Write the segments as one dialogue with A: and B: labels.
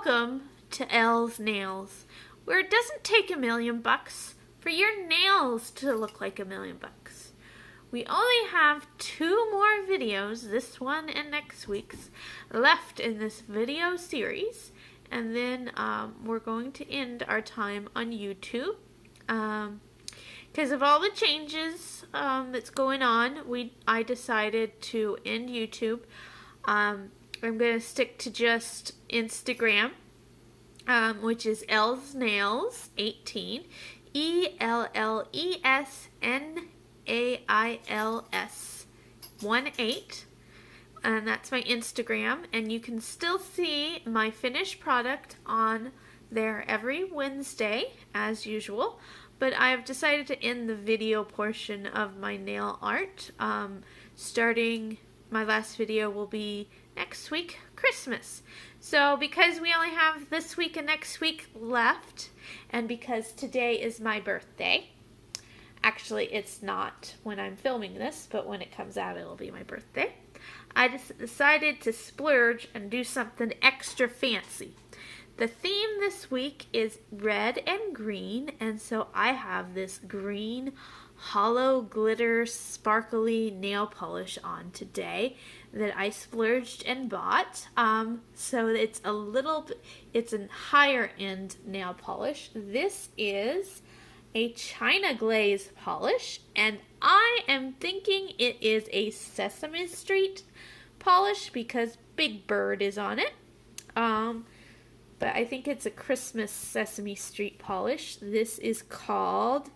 A: Welcome to Elle's Nails, where it doesn't take $1,000,000 for your nails to look like $1,000,000. We only have 2 more videos, this one and next week's, left in this video series, and then we're going to end our time on YouTube. Because of all the changes that's going on, I decided to end YouTube. I'm going to stick to just Instagram, which is Elle's Nails 18, ELLESNAILS 18, and that's my Instagram. And you can still see my finished product on there every Wednesday, as usual. But I have decided to end the video portion of my nail art. Starting, my last video will be next week, Christmas. So because we only have this week and next week left, and because today is my birthday, actually it's not when I'm filming this, but when it comes out it'll be my birthday, I just decided to splurge and do something extra fancy. The theme this week is red and green, and so I have this green hollow glitter sparkly nail polish on today that I splurged and bought. So it's it's a higher end nail polish. This is a China glaze polish, and I am thinking it is a Sesame Street polish because Big Bird is on it. But I think it's a Christmas Sesame Street polish. This is called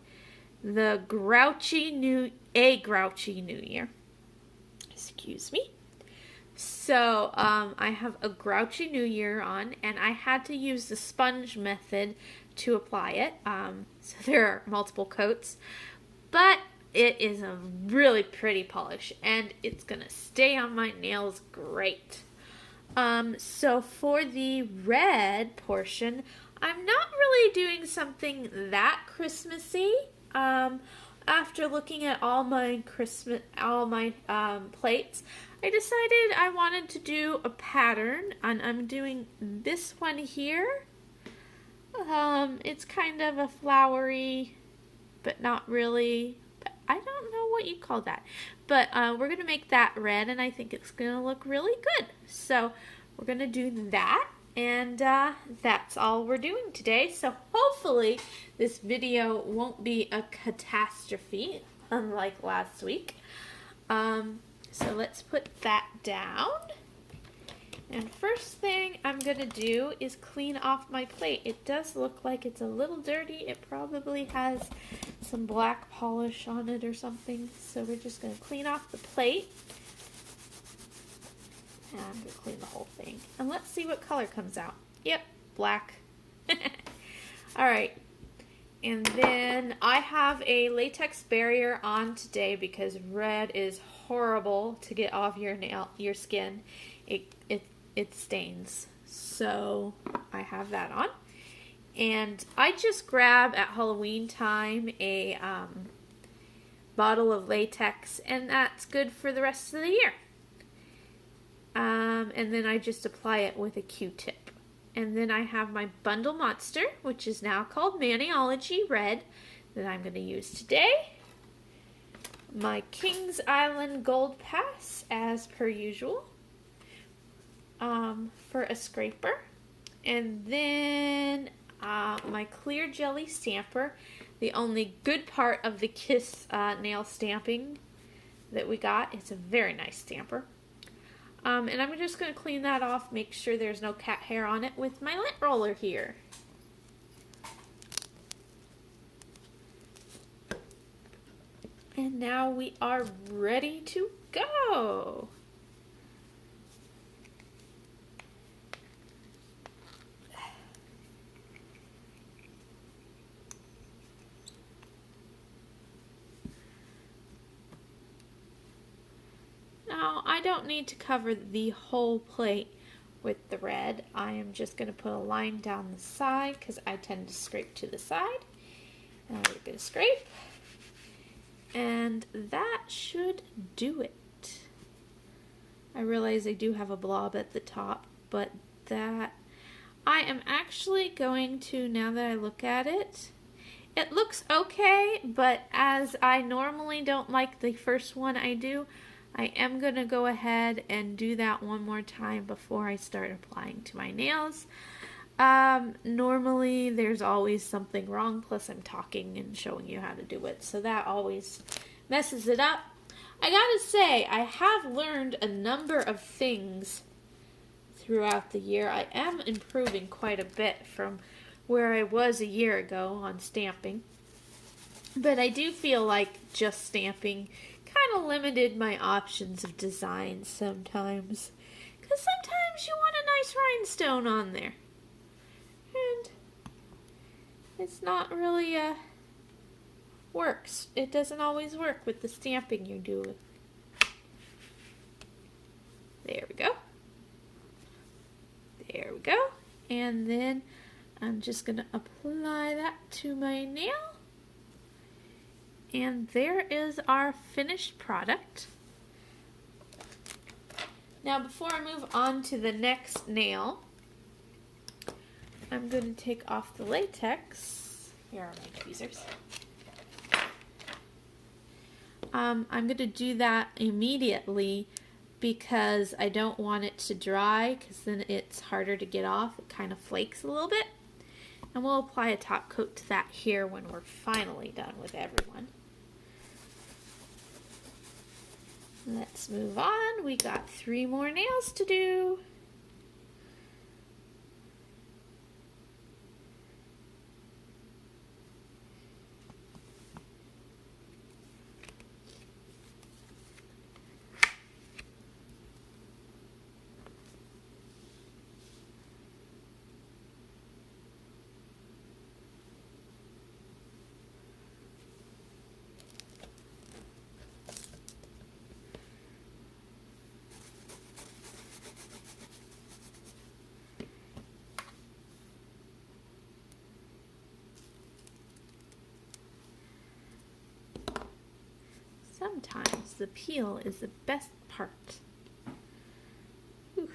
A: the Grouchy New Year. Excuse me. So I have a Grouchy New Year on, and I had to use the sponge method to apply it. So there are multiple coats, but it is a really pretty polish, and it's gonna stay on my nails great. So for the red portion, I'm not really doing something that Christmassy. After looking at all my plates, I decided I wanted to do a pattern, and I'm doing this one here. It's kind of a flowery, but not really. I don't know what you call that, but we're going to make that red, and I think it's going to look really good. So we're going to do that, and that's all we're doing today. So hopefully this video won't be a catastrophe, unlike last week. So let's put that down. And first thing I'm going to do is clean off my plate. It does look like it's a little dirty. It probably has some black polish on it or something. So we're just going to clean off the plate. And I'm going to clean the whole thing. And let's see what color comes out. Yep, black. Alright. And then I have a latex barrier on today because red is horrible to get off your skin. It stains. So I have that on. And I just grab at Halloween time a bottle of latex, and that's good for the rest of the year. And then I just apply it with a Q-tip. And then I have my Bundle Monster, which is now called Maniology Red, that I'm going to use today. My Kings Island Gold Pass, as per usual, for a scraper. And then my Clear Jelly Stamper, the only good part of the Kiss nail stamping that we got. It's a very nice stamper. And I'm just going to clean that off, make sure there's no cat hair on it with my lint roller here. And now we are ready to go. Now, I don't need to cover the whole plate with the red. I am just going to put a line down the side because I tend to scrape to the side. And we're going to scrape. And that should do it. I realize I do have a blob at the top, but that I am actually going to, now that I look at it, it looks okay, but as I normally don't like the first one I do, I am going to go ahead and do that one more time before I start applying to my nails. Normally there's always something wrong, plus I'm talking and showing you how to do it, so that always messes it up. I gotta say, I have learned a number of things throughout the year. I am improving quite a bit from where I was a year ago on stamping. But I do feel like just stamping kind of limited my options of designs sometimes. Because sometimes you want a nice rhinestone on there. And it's not really works. It doesn't always work with the stamping you're doing. There we go. There we go. And then I'm just going to apply that to my nail. And there is our finished product. Now before I move on to the next nail, I'm going to take off the latex. Here are my tweezers. I'm going to do that immediately because I don't want it to dry, because then it's harder to get off. It kind of flakes a little bit. And we'll apply a top coat to that here when we're finally done with everyone. Let's move on. We got 3 more nails to do. Sometimes the peel is the best part. Whew.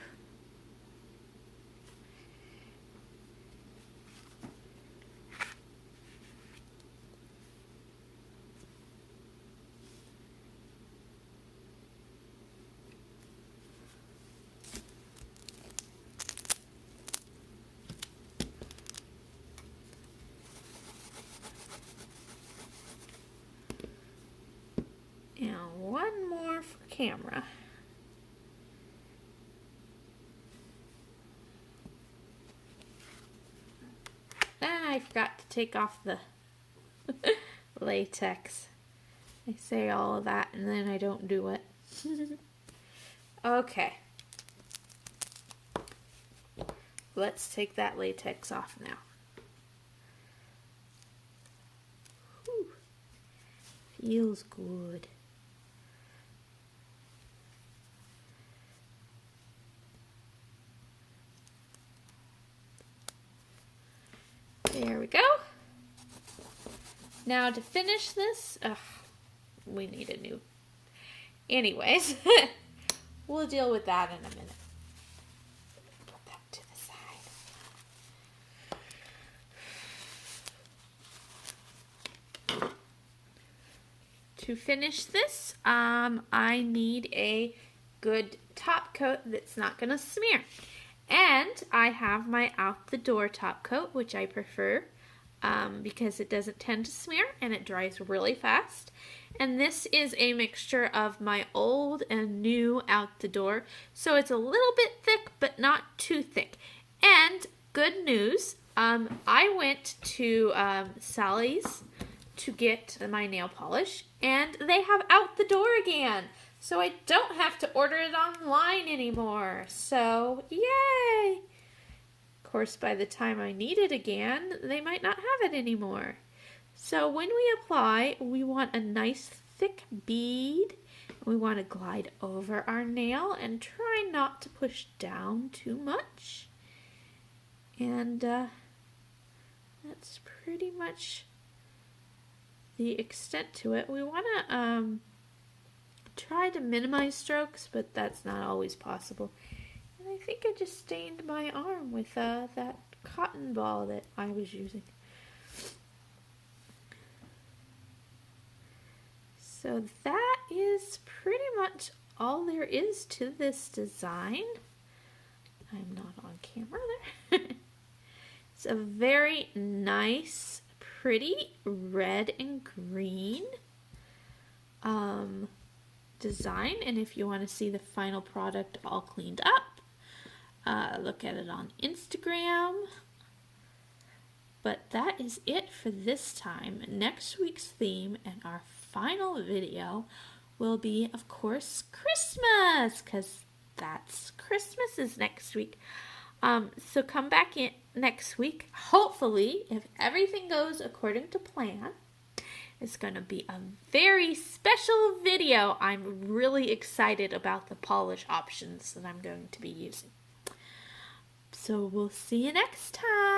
A: And one more for camera. I forgot to take off the latex. I say all of that and then I don't do it. Okay. Let's take that latex off now. Whew. Feels good. There we go. Now to finish this, we need a new. Anyways, we'll deal with that in a minute. Put that to the side. To finish this, I need a good top coat that's not going to smear. And I have my out the door top coat, which I prefer because it doesn't tend to smear and it dries really fast. And this is a mixture of my old and new out the door. So it's a little bit thick, but not too thick. And good news, I went to Sally's to get my nail polish and they have out the door again. So I don't have to order it online anymore. So, yay! Of course, by the time I need it again, they might not have it anymore. So when we apply, we want a nice thick bead. We want to glide over our nail and try not to push down too much. And that's pretty much the extent to it. We want to try to minimize strokes, but that's not always possible. And I think I just stained my arm with that cotton ball that I was using. So that is pretty much all there is to this design. I'm not on camera there. It's a very nice, pretty red and green design. And if you want to see the final product all cleaned up, look at it on Instagram. But that is it for this time. Next week's theme and our final video will be, of course, Christmas, because that's Christmas is next week. So come back in next week. Hopefully, if everything goes according to plan, it's going to be a very special video. I'm really excited about the polish options that I'm going to be using. So we'll see you next time.